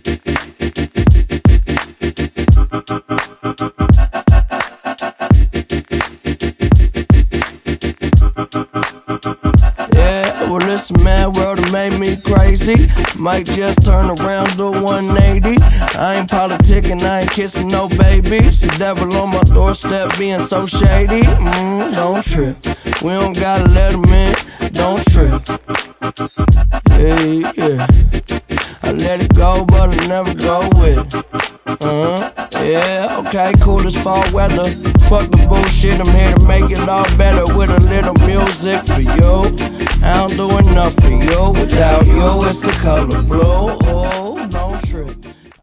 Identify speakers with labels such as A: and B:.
A: Yeah, well, this mad world that made me crazy. Might just turn around to 180. I ain't politicking, I ain't kissing no babies. The devil on my doorstep being so shady. Don't trip, we don't gotta let him in. Don't trip. Yeah. I let it go, but I never go with it. Yeah, okay, cool as fall weather. Fuck the bullshit, I'm here to make it all better with a little music for you. I don't do enough for you. Without you, it's the color blue. Oh, no.